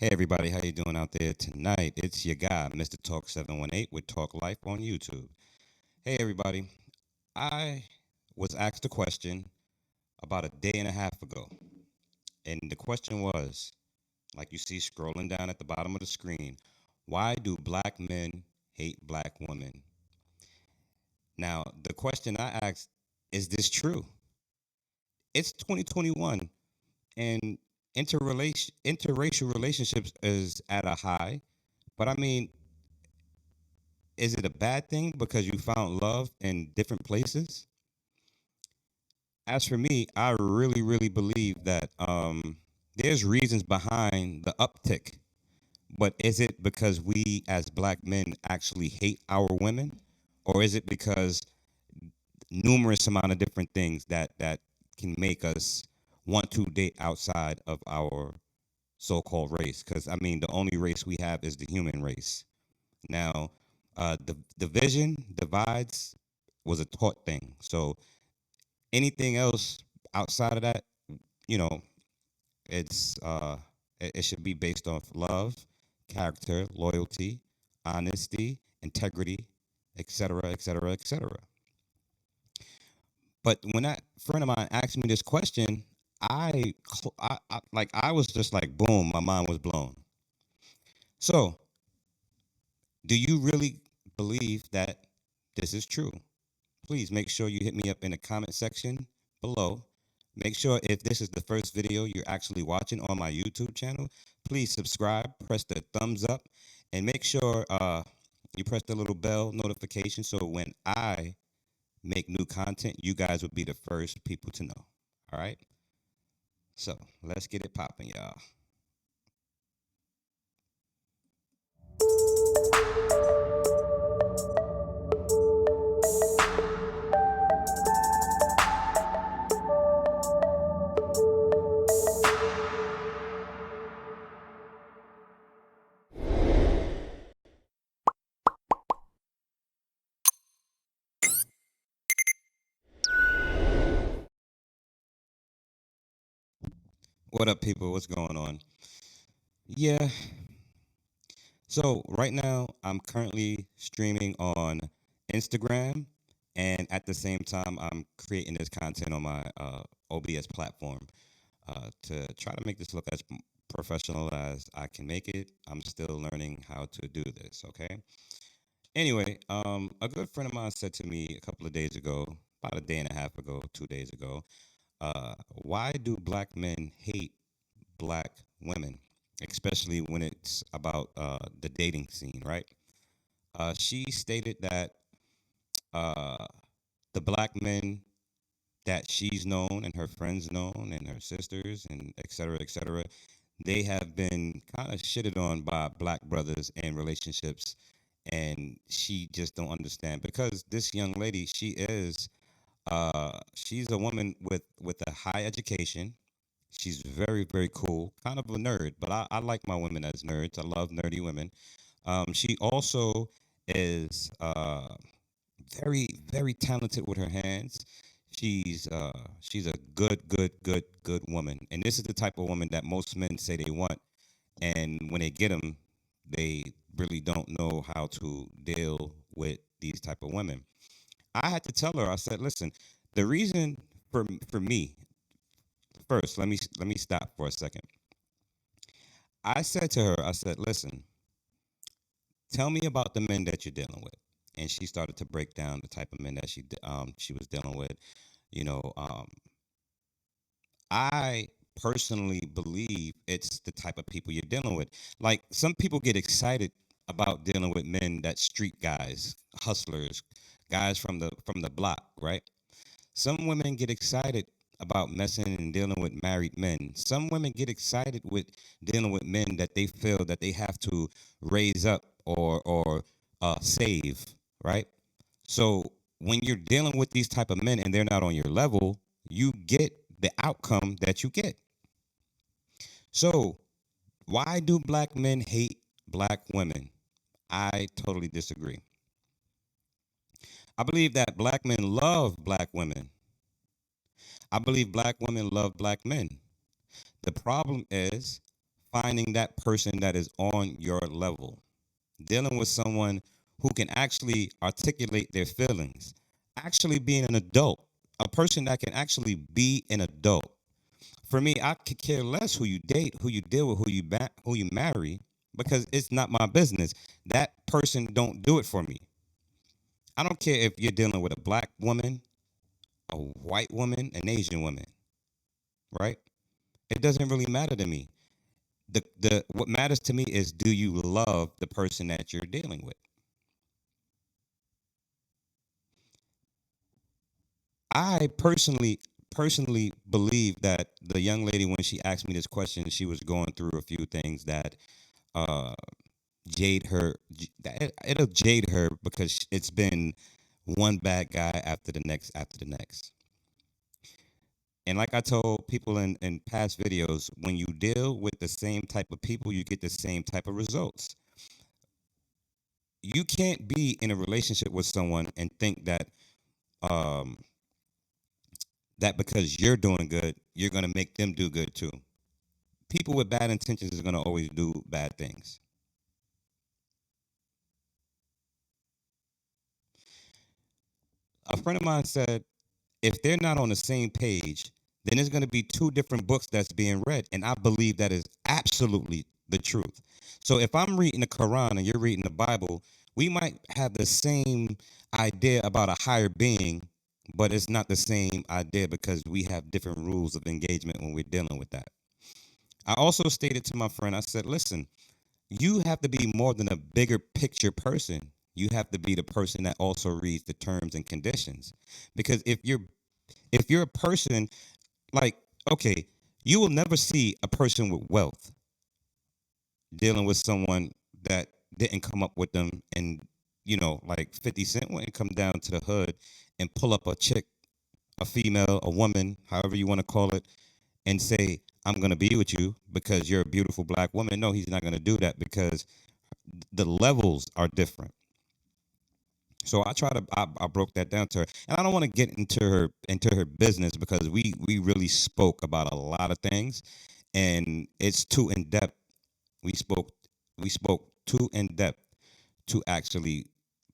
Hey everybody, how you doing out there tonight? It's your guy, Mr. Talk 718 with Talk Life on YouTube. Hey everybody, I was asked a question about a day and a half ago. And the question was, like you see scrolling down at the bottom of the screen, why do black men hate black women? Now, the question I asked, is this true? It's 2021 and interracial relationships is at a high, but I mean, is it a bad thing because you found love in different places? As for me, I really believe that there's reasons behind the uptick, but is it because we as black men actually hate our women, or is it because numerous amount of different things that can make us want to date outside of our so-called race? Because I mean, the only race we have is the human race. Now, the division divides was a taught thing. So anything else outside of that, you know, it's it should be based off love, character, loyalty, honesty, integrity, etc., etc., etc. But when that friend of mine asked me this question, I was just like, boom, my mind was blown. So, do you really believe that this is true? Please make sure you hit me up in the comment section below. Make sure if this is the first video you're actually watching on my YouTube channel, please subscribe, press the thumbs up, and make sure you press the little bell notification so when I make new content, you guys will be the first people to know. All right? So let's get it popping, y'all. What up, people? What's going on? Yeah. So right now, I'm currently streaming on Instagram, and at the same time, I'm creating this content on my OBS platform to try to make this look as professional as I can make it. I'm still learning how to do this. Okay. Anyway, a good friend of mine said to me a couple of days ago, about a day and a half ago, 2 days ago, why do black men hate black women, especially when it's about the dating scene, right? She stated that uh, the black men that she's known and her friends known and her sisters and et cetera, they have been kind of shitted on by black brothers in relationships, and she just don't understand because this young lady, she's a woman with a high education. She's very cool, kind of a nerd, but I like my women as nerds. I love nerdy women. She also is very talented with her hands. She's a good woman, and this is the type of woman that most men say they want, and when they get them, they really don't know how to deal with these type of women. I had to tell her. I said, listen, the reason for me first, let me stop for a second. I said to her, I said, listen, tell me about the men that you're dealing with. And she started to break down the type of men that she was dealing with. You know, I personally believe it's the type of people you're dealing with. Like some people get excited about dealing with men that street guys, hustlers, guys from the block, right? Some women get excited about messing and dealing with married men. Some women get excited with dealing with men that they feel that they have to raise up or save, right? So when you're dealing with these type of men and they're not on your level, you get the outcome that you get. So why do black men hate black women? I totally disagree. I believe that black men love black women. I believe black women love black men. The problem is finding that person that is on your level, dealing with someone who can actually articulate their feelings, actually being an adult, a person that can actually be an adult. For me, I could care less who you date, who you deal with, who you marry, because it's not my business. That person don't do it for me. I don't care if you're dealing with a black woman, a white woman, an Asian woman, right? It doesn't really matter to me. The what matters to me is, do you love the person that you're dealing with? I personally believe that the young lady, when she asked me this question, she was going through a few things that uh jade her that it'll jade her, because it's been one bad guy after the next after the next. And like I told people in past videos, when you deal with the same type of people, you get the same type of results. You can't be in a relationship with someone and think um that because you're doing good, you're gonna make them do good too. People with bad intentions is gonna always do bad things. A friend of mine said, if they're not on the same page, then there's going to be two different books that's being read. And I believe that is absolutely the truth. So if I'm reading the Quran and you're reading the Bible, we might have the same idea about a higher being, but it's not the same idea because we have different rules of engagement when we're dealing with that. I also stated to my friend, I said, listen, you have to be more than a bigger picture person. You have to be the person that also reads the terms and conditions. Because if you're a person like, okay, you will never see a person with wealth dealing with someone that didn't come up with them, and like 50 Cent wouldn't come down to the hood and pull up a chick, a female, a woman, however you want to call it, and say, I'm gonna be with you because you're a beautiful black woman. No, he's not gonna do that because the levels are different. So I broke that down to her, and I don't want to get into her business because we really spoke about a lot of things, and it's too in depth. We spoke we spoke too in depth to actually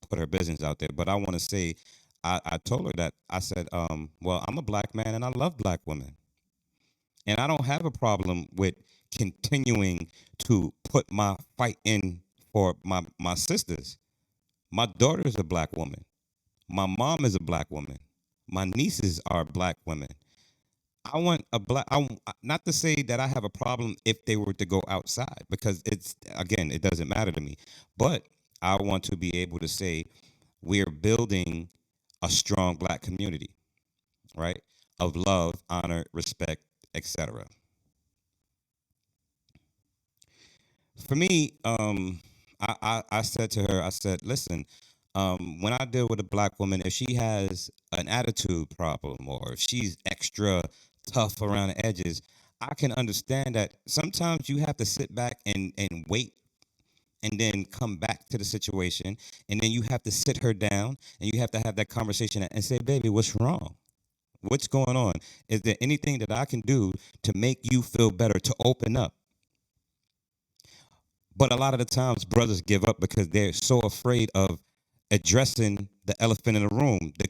put her business out there. But I want to say, I told her that I said, well, I'm a black man and I love black women, and I don't have a problem with continuing to put my fight in for my sisters. My daughter is a black woman. My mom is a black woman. My nieces are black women. I want a black. Not to say that I have a problem if they were to go outside, because it's, again, it doesn't matter to me. But I want to be able to say we're building a strong black community, right? Of love, honor, respect, etc. For me, I said to her, I said, listen, when I deal with a black woman, if she has an attitude problem or if she's extra tough around the edges, I can understand that sometimes you have to sit back and wait and then come back to the situation. And then you have to sit her down and you have to have that conversation and say, baby, what's wrong? What's going on? Is there anything that I can do to make you feel better, to open up? But a lot of the times, brothers give up because they're so afraid of addressing the elephant in the room, the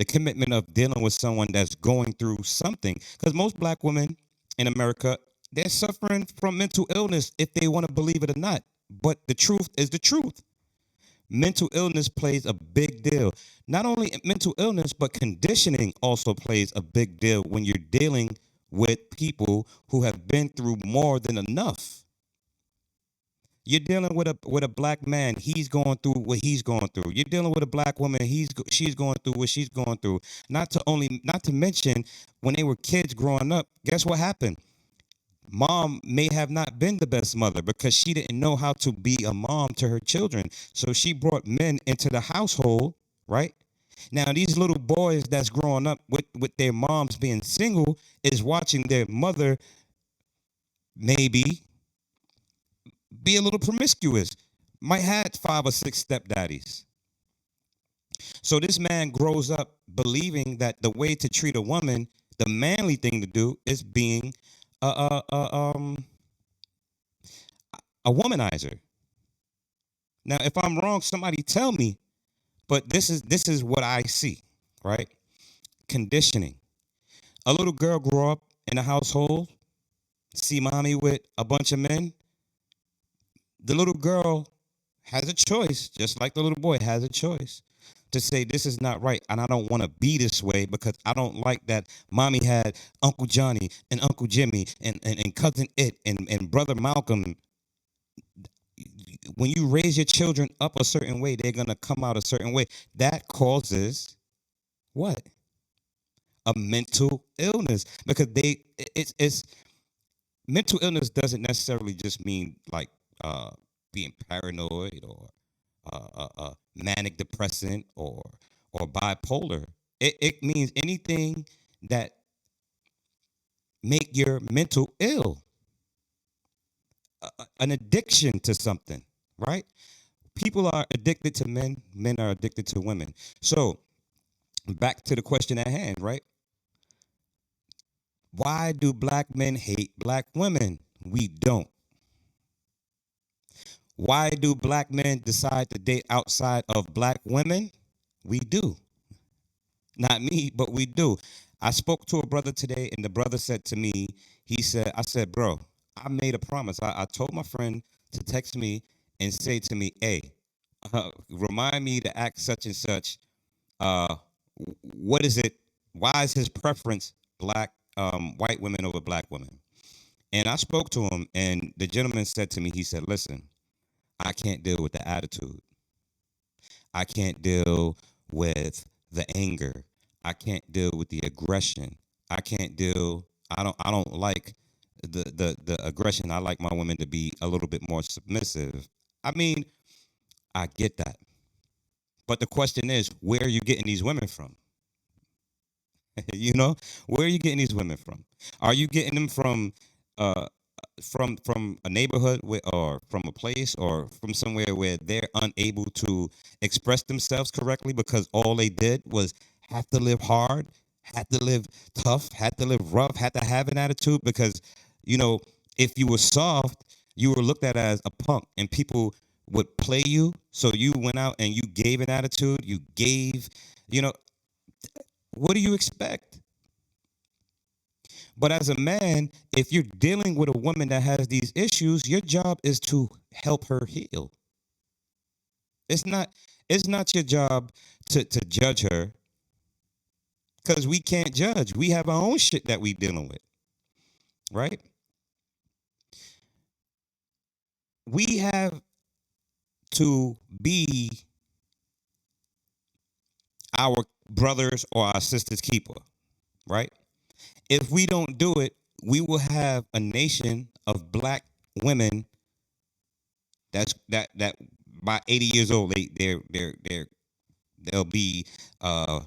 commitment of dealing with someone that's going through something. Because most black women in America, they're suffering from mental illness, if they want to believe it or not. But the truth is the truth. Mental illness plays a big deal. Not only mental illness, but conditioning also plays a big deal when you're dealing with people who have been through more than enough. You're dealing with a black man. He's going through what he's going through. You're dealing with a black woman. She's going through what she's going through. Not to mention, when they were kids growing up, guess what happened? Mom may have not been the best mother because she didn't know how to be a mom to her children. So she brought men into the household, right? Now these little boys that's growing up with their moms being single is watching their mother maybe be a little promiscuous. Might had 5 or 6 stepdaddies. So this man grows up believing that the way to treat a woman, the manly thing to do, is being uh, uh, uh, um a womanizer. Now, if I'm wrong, somebody tell me. But this is what I see, right? Conditioning. A little girl grow up in a household, see mommy with a bunch of men. The little girl has a choice, just like the little boy has a choice to say this is not right and I don't want to be this way because I don't like that mommy had Uncle Johnny and Uncle Jimmy and cousin It and brother Malcolm. When you raise your children up a certain way, they're gonna come out a certain way. That causes what? A mental illness because it's mental illness doesn't necessarily just mean like uh, being paranoid or manic depressant or bipolar. It means anything that make your mental ill, an addiction to something, right? People are addicted to men. Men are addicted to women. So back to the question at hand, right? Why do black men hate black women? We don't. Why do black men decide to date outside of black women? We do. Not me, but we do. I spoke to a brother today, and the brother said to me, I said, bro, I made a promise. I told my friend to text me and say to me, hey, remind me to act such and such. Uh, what is it? Why is his preference white women over black women? And I spoke to him, and the gentleman said to me, he said, listen, I can't deal with the attitude. I can't deal with the anger. I can't deal with the aggression. I can't deal. I don't like the aggression. I like my women to be a little bit more submissive. I mean, I get that. But the question is, where are you getting these women from? you know, where are you getting these women from? Are you getting them uh from a neighborhood or from a place or from somewhere where they're unable to express themselves correctly because all they did was have to live hard, had to live tough, had to live rough, had to have an attitude because you know if you were soft you were looked at as a punk and people would play you, so you went out and you gave an attitude, you gave, you know, what do you expect? But as a man, if you're dealing with a woman that has these issues, your job is to help her heal. It's not it's not your job to judge her because we can't judge. We have our own shit that we dealing with, right? We have to be our brothers or our sisters keeper, right? If we don't do it, we will have a nation of black women that by 80 years old they'll be uh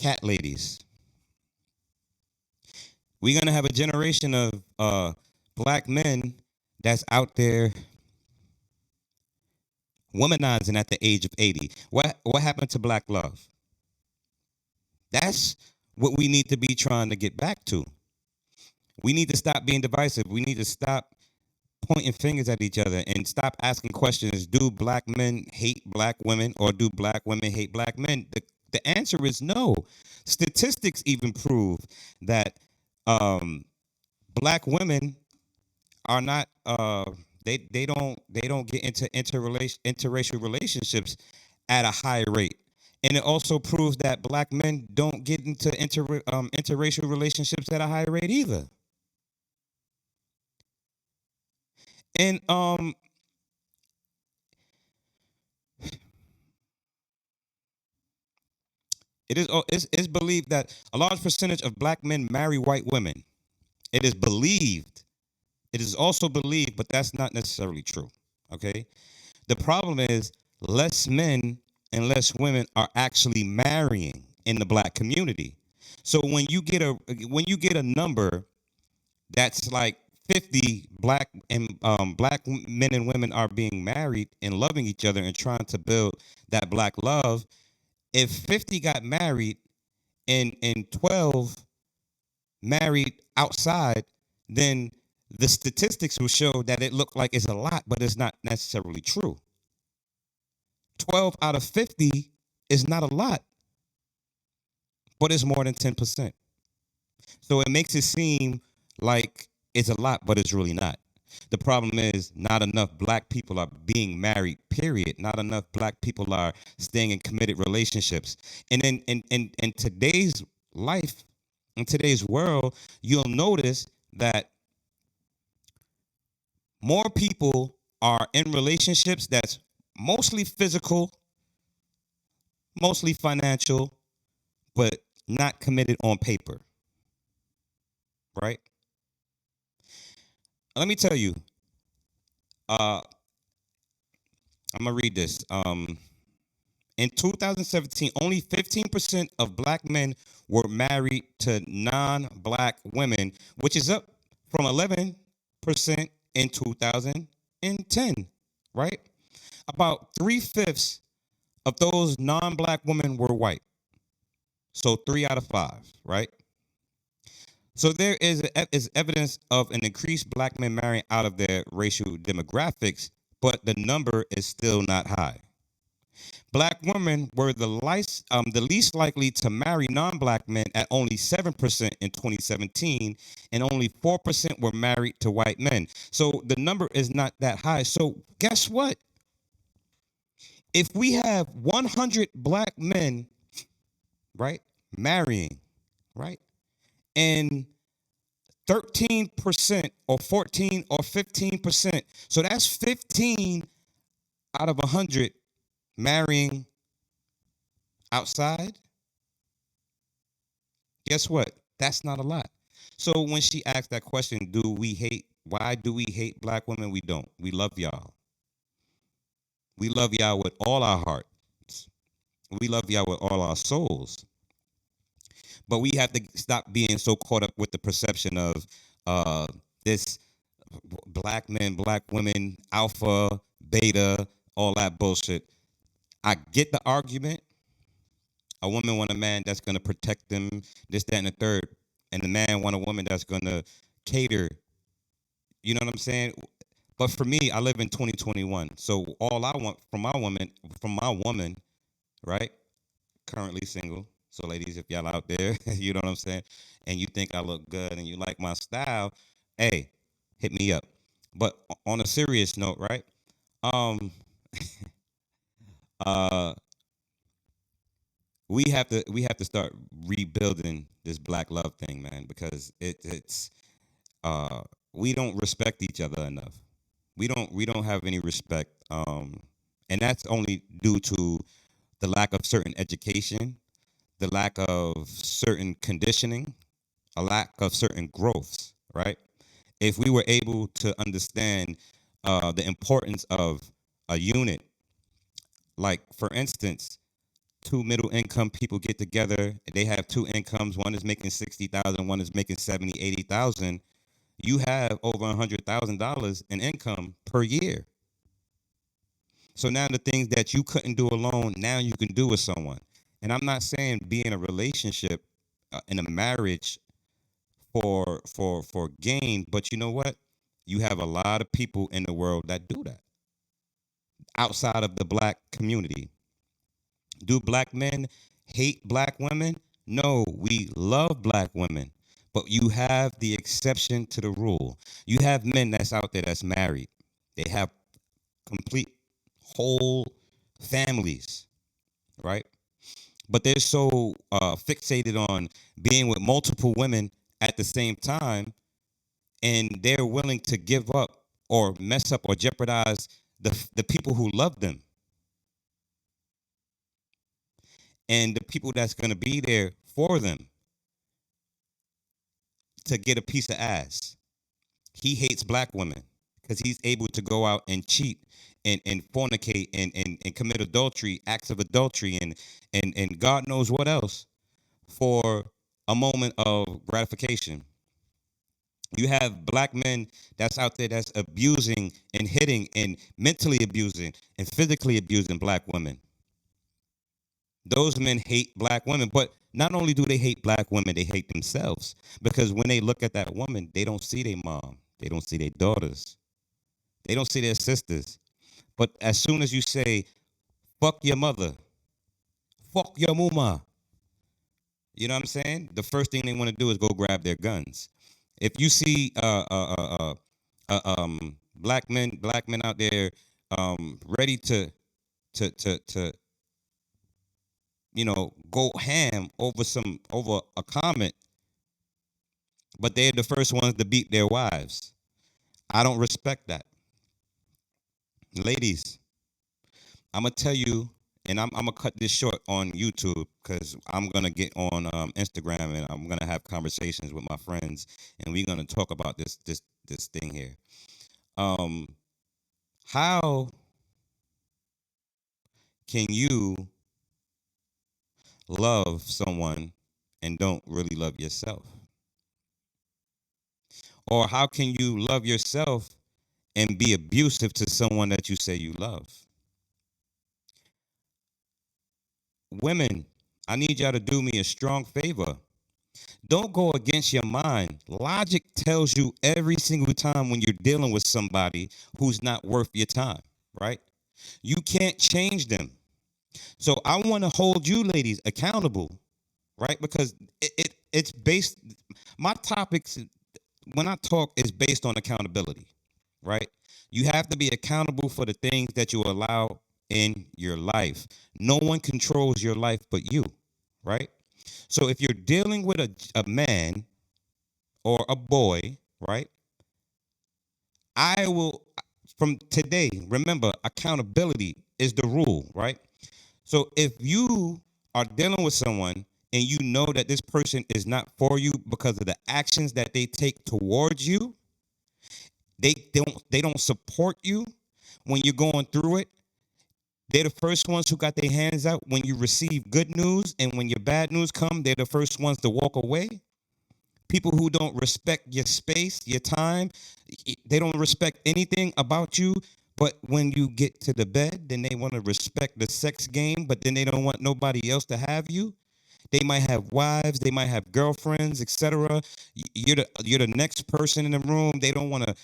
cat ladies. We're gonna have a generation of black men that's out there womanizing at the age of 80. What happened to black love? That's what we need to be trying to get back to. We need to stop being divisive. We need to stop pointing fingers at each other and stop asking questions. Do black men hate black women or do black women hate black men? The answer is no. Statistics even prove that um, black women are not they don't get into interracial relationships at a high rate. And it also proves that black men don't get into interracial relationships at a high rate either. And it's believed that a large percentage of black men marry white women. It is believed. It is also believed, but that's not necessarily true. Okay. The problem is less men and less women are actually marrying in the black community. So when you get a number that's like 50 black men and women are being married and loving each other and trying to build that black love, if 50 got married and 12 married outside, then the statistics will show that it looked like it's a lot, but it's not necessarily true. 12 out of 50 is not a lot, but it's more than 10%. So it makes it seem like it's a lot, but it's really not. The problem is not enough black people are being married, period. Not enough black people are staying in committed relationships. And in today's life, in today's world, you'll notice that more people are in relationships that's mostly physical, mostly financial, but not committed on paper, right? Let me tell you, uh, I'm gonna read this. In 2017, only 15% of black men were married to non-black women, which is up from 11% in 2010, right? About three-fifths of those non-black women were white. So 3 out of 5, right? So there is evidence of an increased black men marrying out of their racial demographics, but the number is still not high. Black women were the least likely to marry non-black men at only 7% in 2017, and only 4% were married to white men. So the number is not that high. So guess what? If we have 100 black men, right, marrying, right, and 13% or 14 or 15%, so that's 15 out of 100 marrying outside. Guess what? That's not a lot. So when she asked that question, why do we hate black women? We don't. We love y'all. We love y'all with all our hearts. We love y'all with all our souls. But we have to stop being so caught up with the perception of this black men, black women, alpha, beta, all that bullshit. I get the argument. A woman want a man that's gonna protect them, this, that, and the third, and the man want a woman that's gonna cater. You know what I'm saying? But for me, I live in 2021, so all I want from my woman, right? Currently single. So ladies, if y'all out there, you know what I'm saying, and you think I look good and you like my style, hey, hit me up. But on a serious note, right? Um, uh, we have to start rebuilding this black love thing, man, because it's uh we don't respect each other enough. We don't have any respect, and that's only due to the lack of certain education, the lack of certain conditioning, a lack of certain growths, right? If we were able to understand the importance of a unit, like for instance, two middle income people get together, they have two incomes, one is making 60,000, one is making 70, 80,000. You have over $100,000 in income per year. So now the things that you couldn't do alone, now you can do with someone. And I'm not saying be in a relationship, in a marriage for gain, but you know what? You have a lot of people in the world that do that outside of the black community. Do black men hate black women? No, we love black women. But you have the exception to the rule. You have men that's out there that's married. They have complete whole families, right? But they're so fixated on being with multiple women at the same time, and they're willing to give up or mess up or jeopardize the people who love them and the people that's going to be there for them to get a piece of ass. He hates black women because he's able to go out and cheat and fornicate and commit adultery, acts of adultery, and God knows what else for a moment of gratification. You have black men that's out there that's abusing and hitting and mentally abusing and physically abusing black women. Those men hate black women, but not only do they hate black women, they hate themselves because when they look at that woman, they don't see their mom. They don't see their daughters. They don't see their sisters. But as soon as you say, fuck your mother, fuck your mama, you know what I'm saying? The first thing they want to do is go grab their guns. If you see black men out there ready to go ham over a comment, but they're the first ones to beat their wives. I don't respect that. Ladies, I'm gonna tell you, and I'm gonna cut this short on YouTube because I'm gonna get on Instagram and I'm gonna have conversations with my friends, and we're gonna talk about this thing here. Um, how can you love someone and don't really love yourself? Or how can you love yourself and be abusive to someone that you say you love? Women, I need y'all to do me a strong favor. Don't go against your mind. Logic tells you every single time when you're dealing with somebody who's not worth your time, right? You can't change them. So I want to hold you ladies accountable, right? Because it's based, my topics when I talk is based on accountability, right? You have to be accountable for the things that you allow in your life. No one controls your life but you, right? So if you're dealing with a man or a boy, right? I will, from today, remember, accountability is the rule, right? So if you are dealing with someone and you know that this person is not for you because of the actions that they take towards you, they don't support you when you're going through it. They're the first ones who got their hands out when you receive good news, and when your bad news come, they're the first ones to walk away. People who don't respect your space, your time, they don't respect anything about you. But when you get to the bed, then they want to respect the sex game, but then they don't want nobody else to have you. They might have wives, they might have girlfriends, etc. You're the next person in the room. They don't want to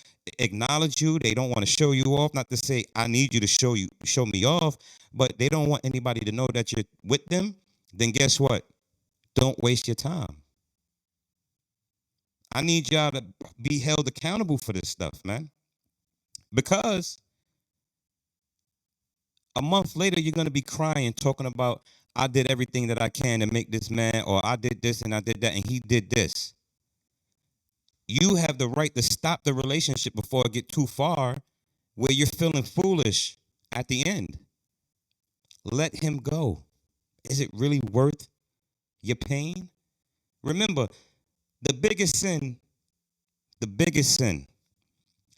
acknowledge you. They don't want to show you off. Not to say I need you to show me off, but they don't want anybody to know that you're with them. Then guess what? Don't waste your time. I need y'all to be held accountable for this stuff, man. Because a month later, you're gonna be crying, talking about I did everything that I can to make this man, or I did this and I did that, and he did this. You have the right to stop the relationship before it get too far, where you're feeling foolish at the end. Let him go. Is it really worth your pain? Remember, the biggest sin, the biggest sin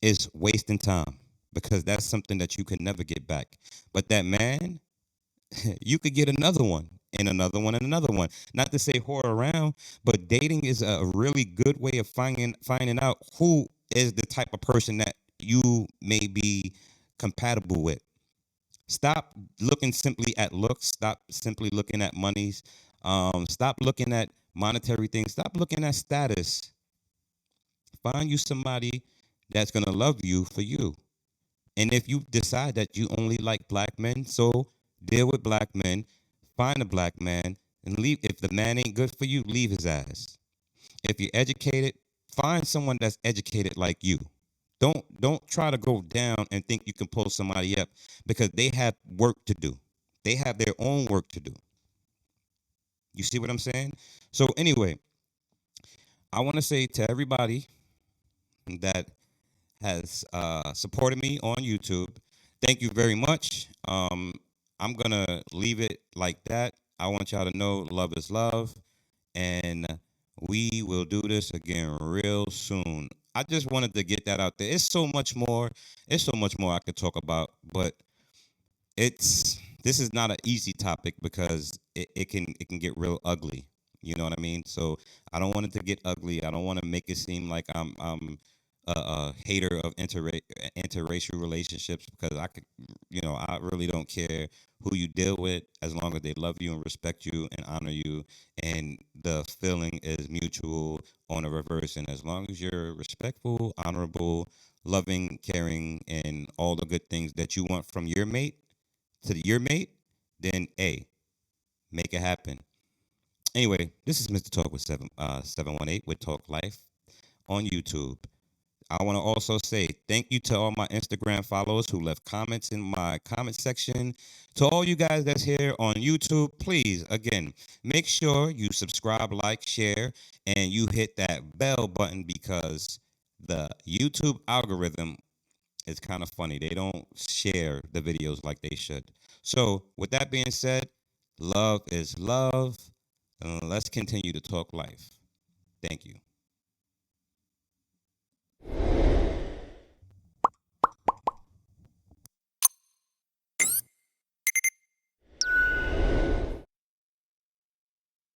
is wasting time, because that's something that you can never get back. But that man, you could get another one and another one and another one. Not to say whore around, but dating is a really good way of finding out who is the type of person that you may be compatible with. Stop looking simply at looks. Stop simply looking at monies. Stop looking at monetary things. Stop looking at status. Find you somebody that's gonna love you for you. And if you decide that you only like black men, so deal with black men, find a black man, and leave. If the man ain't good for you, leave his ass. If you're educated, find someone that's educated like you. Don't try to go down and think you can pull somebody up, because they have work to do. They have their own work to do. You see what I'm saying? So anyway, I want to say to everybody that has supported me on YouTube, thank you very much. I'm gonna leave it like that. I want y'all to know love is love, and we will do this again real soon. I just wanted to get that out there. It's so much more. It's so much more I could talk about, but this is not an easy topic, because it can get real ugly. You know what I mean? So I don't want it to get ugly. I don't want to make it seem like I'm a hater of interracial relationships, because I could, I really don't care who you deal with, as long as they love you and respect you and honor you, and the feeling is mutual on a reverse. And as long as you're respectful, honorable, loving, caring, and all the good things that you want from your mate your mate, then A, make it happen. Anyway, this is Mr. Talk with 718 with Talk Life on YouTube. I want to also say thank you to all my Instagram followers who left comments in my comment section. To all you guys that's here on YouTube, please, again, make sure you subscribe, like, share, and you hit that bell button, because the YouTube algorithm is kind of funny. They don't share the videos like they should. So, with that being said, love is love. Let's continue to talk life. Thank you.